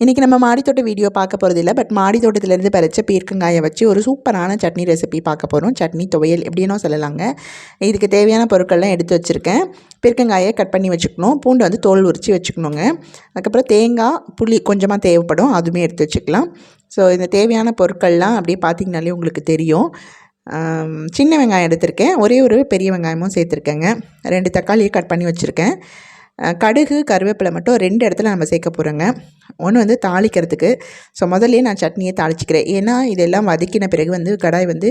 இன்றைக்கி நம்ம மாடித்தோட்ட வீடியோ பார்க்க போகிறது இல்லை, பட் மாடி தோட்டத்திலேருந்து பறித்த பீர்க்கங்காயை வச்சு ஒரு சூப்பரான சட்னி ரெசிபி பார்க்க போகிறோம். சட்னி துவையல் எப்படின்னோ சொல்லலாங்க. இதுக்கு தேவையான பொருட்கள்லாம் எடுத்து வச்சுருக்கேன். பீர்க்கங்காயை கட் பண்ணி வச்சுக்கணும். பூண்டு வந்து தோல் உரித்து வச்சுக்கணுங்க. அதுக்கப்புறம் தேங்காய், புளி கொஞ்சமாக தேவைப்படும், அதுவுமே எடுத்து வச்சுக்கலாம். ஸோ இந்த தேவையான பொருட்கள்லாம் அப்படியே பார்த்திங்கனாலே உங்களுக்கு தெரியும். சின்ன வெங்காயம் எடுத்திருக்கேன், ஒரே ஒரு பெரிய வெங்காயமும் சேர்த்துருக்கேங்க. 2 தக்காளியை கட் பண்ணி வச்சுருக்கேன். கடுகு கருவேப்பிலை மட்டும் 2 இடத்துல நம்ம சேர்க்க போகிறோங்க. ஒன்று வந்து தாளிக்கிறதுக்கு. ஸோ முதல்லையே நான் சட்னியை தாளிச்சிக்கிறேன். ஏன்னா இதெல்லாம் வதக்கின பிறகு வந்து கடாய் வந்து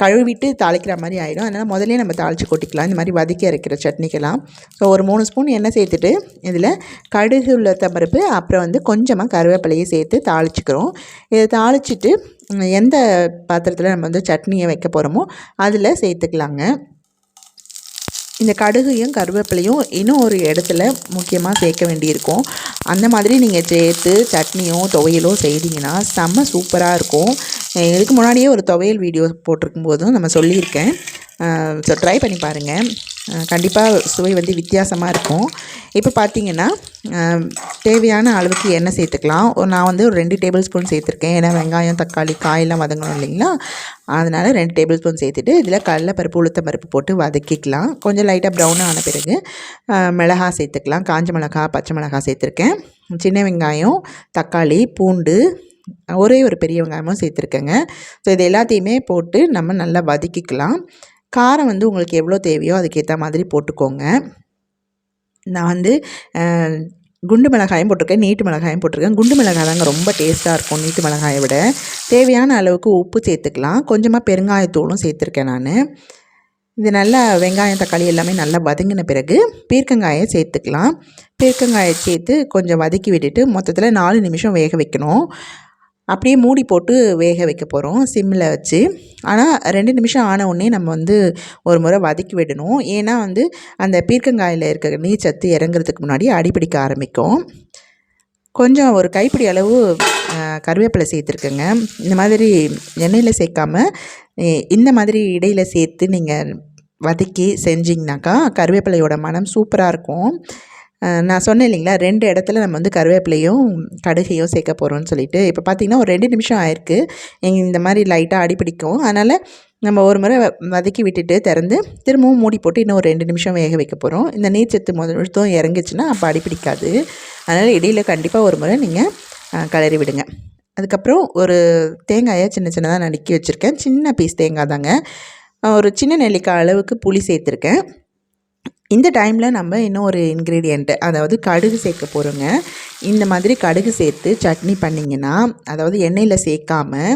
கழுவிட்டு தாளிக்கிற மாதிரி ஆகிடும். அதனால் முதல்லே நம்ம தாளித்து கொட்டிக்கலாம், இந்த மாதிரி வதக்கி அரைக்கிற சட்னிக்கெல்லாம். ஸோ ஒரு 3 ஸ்பூன் எண்ணெய் சேர்த்துட்டு இதில் கடுகு உளுத்தம்பருப்பு அப்புறம் வந்து கொஞ்சமாக கருவேப்பிலையை சேர்த்து தாளிச்சிக்கிறோம். இதை தாளிச்சிட்டு எந்த பாத்திரத்தில் நம்ம வந்து சட்னியை வைக்க போகிறோமோ அதில் சேர்த்துக்கலாங்க. இந்த கடுகையும் கருவேப்பிலையும் இன்னும் ஒரு இடத்துல முக்கியமாக சேர்க்க வேண்டியிருக்கும். அந்த மாதிரி நீங்கள் சேர்த்து சட்னியோ துவையலோ செய்தீங்கன்னா செம்ம சூப்பராக இருக்கும். இதுக்கு முன்னாடியே ஒரு துவையல் வீடியோ போட்டிருக்கும் போதும் நம்ம சொல்லியிருக்கேன். ஸோ ட்ரை பண்ணி பாருங்கள், கண்டிப்பாக சுவை வந்து வித்தியாசமாக இருக்கும். இப்போ பார்த்திங்கன்னா தேவையான அளவுக்கு எண்ணெய் சேர்த்துக்கலாம். நான் வந்து ஒரு 2 டேபிள் ஸ்பூன் சேர்த்துருக்கேன். ஏன்னா வெங்காயம் தக்காளி காயெல்லாம் வதங்கணும் இல்லைங்களா, அதனால் 2 டேபிள் ஸ்பூன் சேர்த்துட்டு இதில் கடலைப்பருப்பு உளுத்தம்பருப்பு போட்டு வதக்கிக்கலாம். கொஞ்சம் லைட்டாக ப்ரௌன் ஆன பிறகு மிளகாய் சேர்த்துக்கலாம். காஞ்ச மிளகாய் பச்சை மிளகாய் சேர்த்துருக்கேன். சின்ன வெங்காயம் தக்காளி பூண்டு ஒரே ஒரு பெரிய வெங்காயமும் சேர்த்துருக்கேங்க. ஸோ இது எல்லாத்தையுமே போட்டு நம்ம நல்லா வதக்கிக்கலாம். காரம் வந்து உங்களுக்கு எவ்வளோ தேவையோ அதுக்கேற்ற மாதிரி போட்டுக்கோங்க. நான் வந்து குண்டு மிளகாயும் போட்டிருக்கேன், நீட்டு மிளகாயும் போட்டிருக்கேன். குண்டு மிளகாய் தாங்க ரொம்ப டேஸ்ட்டாக இருக்கும் நீட்டு மிளகாயை விட. தேவையான அளவுக்கு உப்பு சேர்த்துக்கலாம். கொஞ்சமாக பெருங்காயத்தூளும் சேர்த்துருக்கேன் நான். இது நல்லா வெங்காயம் தக்காளி எல்லாமே நல்லா வதங்கின பிறகு பீர்க்கங்காயை சேர்த்துக்கலாம். பீர்க்கங்காயை சேர்த்து கொஞ்சம் வதக்கி விட்டுட்டு மொத்தத்தில் 4 நிமிஷம் வேக வைக்கணும். அப்படியே மூடி போட்டு வேக வைக்க போகிறோம் சிம்மில் வச்சு. ஆனால் 2 நிமிஷம் ஆன உடனே நம்ம வந்து ஒரு முறை வதக்கி விடணும். ஏன்னா வந்து அந்த பீர்க்கங்காயில் இருக்க நீர் சத்து இறங்குறதுக்கு முன்னாடி அடிப்பிடிக்க ஆரம்பிக்கும். கொஞ்சம் ஒரு கைப்பிடி அளவு கருவேப்பிலை சேர்த்துருக்கேங்க. இந்த மாதிரி எண்ணெயில் சேர்க்காமல் இந்த மாதிரி இடையில் சேர்த்து நீங்கள் வதக்கி செஞ்சிங்கனாக்கா கருவேப்பிலையோட மனம் சூப்பராக இருக்கும். நான் சொன்னேன் இல்லைங்களா, 2 இடத்துல நம்ம வந்து கருவேப்பிலையும் கடுகையும் சேர்க்க போகிறோம்னு சொல்லிட்டு. இப்போ பார்த்திங்கன்னா ஒரு 2 நிமிஷம் ஆயிருக்கு. இந்த மாதிரி லைட்டாக அடிப்பிடிக்கும். அதனால் நம்ம ஒரு முறை வதக்கி விட்டுட்டு திறந்து திரும்பவும் மூடி போட்டு இன்னும் ஒரு 2 நிமிஷம் வேக வைக்க போகிறோம். இந்த நீர்ச்சத்து முழுத்தும் இறங்கிச்சுன்னா அப்போ அடிப்பிடிக்காது. அதனால் இடையில் கண்டிப்பாக ஒரு முறை நீங்கள் கிளறி விடுங்க. அதுக்கப்புறம் ஒரு தேங்காயை சின்ன சின்னதாக நறுக்கி வச்சுருக்கேன். சின்ன பீஸ் தேங்காய் தாங்க. ஒரு சின்ன நெல்லிக்காய் அளவுக்கு புளி சேர்த்துருக்கேன். இந்த டைமில் நம்ம இன்னும் ஒரு இன்க்ரீடியண்ட்டு, அதாவது கடுகு சேர்க்க போகிறோங்க. இந்த மாதிரி கடுகு சேர்த்து சட்னி பண்ணிங்கன்னா, அதாவது எண்ணெயில் சேர்க்காமல்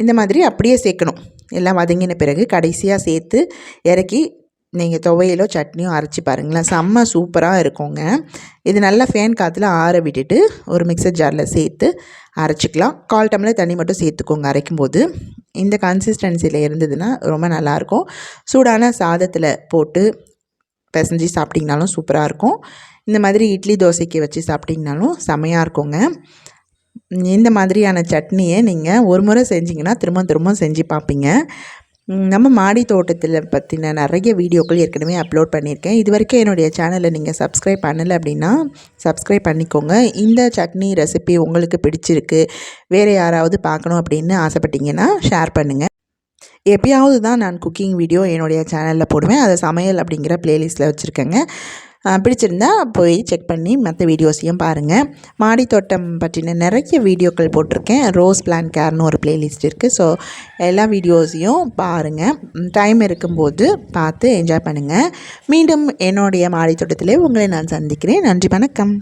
இந்த மாதிரி அப்படியே சேர்க்கணும். எல்லாம் வதங்கின பிறகு கடைசியாக சேர்த்து இறக்கி நீங்கள் துவையலோ சட்னியோ அரைச்சி பாருங்களேன், செம்ம சூப்பராக இருக்குங்க. இது நல்லா ஃபேன் காற்றுல ஆற விட்டுட்டு ஒரு மிக்சர் ஜாரில் சேர்த்து அரைச்சிக்கலாம். 1/4 டம்ளர் தண்ணி மட்டும் சேர்த்துக்கோங்க அரைக்கும்போது. இந்த கன்சிஸ்டன்சியில் இருந்ததுன்னா ரொம்ப நல்லாயிருக்கும். சூடான சாதத்தில் போட்டு பிசைஞ்சு சாப்பிட்டிங்கனாலும் சூப்பராக இருக்கும். இந்த மாதிரி இட்லி தோசைக்கு வச்சு சாப்பிட்டிங்கனாலும் செமையாக இருக்குங்க. இந்த மாதிரியான சட்னியை நீங்கள் ஒரு முறை செஞ்சிங்கன்னா திரும்ப செஞ்சு பார்ப்பீங்க. நம்ம மாடி தோட்டத்தில் பற்றின நிறைய வீடியோக்கள் ஏற்கனவே அப்லோட் பண்ணியிருக்கேன். இது வரைக்கும் என்னுடைய சேனலை நீங்கள் சப்ஸ்கிரைப் பண்ணலை அப்படின்னா சப்ஸ்கிரைப் பண்ணிக்கோங்க. இந்த சட்னி ரெசிபி உங்களுக்கு பிடிச்சிருக்கு, வேறு யாராவது பார்க்கணும் அப்படின்னு ஆசைப்பட்டீங்கன்னா ஷேர் பண்ணுங்கள். எப்பயாவது தான் நான் குக்கிங் வீடியோ என்னுடைய சேனலில் போடுவேன். அதை சமையல் அப்படிங்கிற ப்ளேலிஸ்ட்டில் வச்சுருக்கேங்க. பிடிச்சிருந்தா போய் செக் பண்ணி மற்ற வீடியோஸையும் பாருங்கள். மாடி தோட்டம் பற்றின நிறைய வீடியோக்கள் போட்டிருக்கேன். ரோஸ் பிளான்ட் கேர்னு ஒரு ப்ளேலிஸ்ட் இருக்குது. ஸோ எல்லா வீடியோஸையும் பாருங்கள். டைம் இருக்கும்போது பார்த்து என்ஜாய் பண்ணுங்கள். மீண்டும் என்னுடைய மாடி தோட்டத்திலே உங்களை நான் சந்திக்கிறேன். நன்றி, வணக்கம்.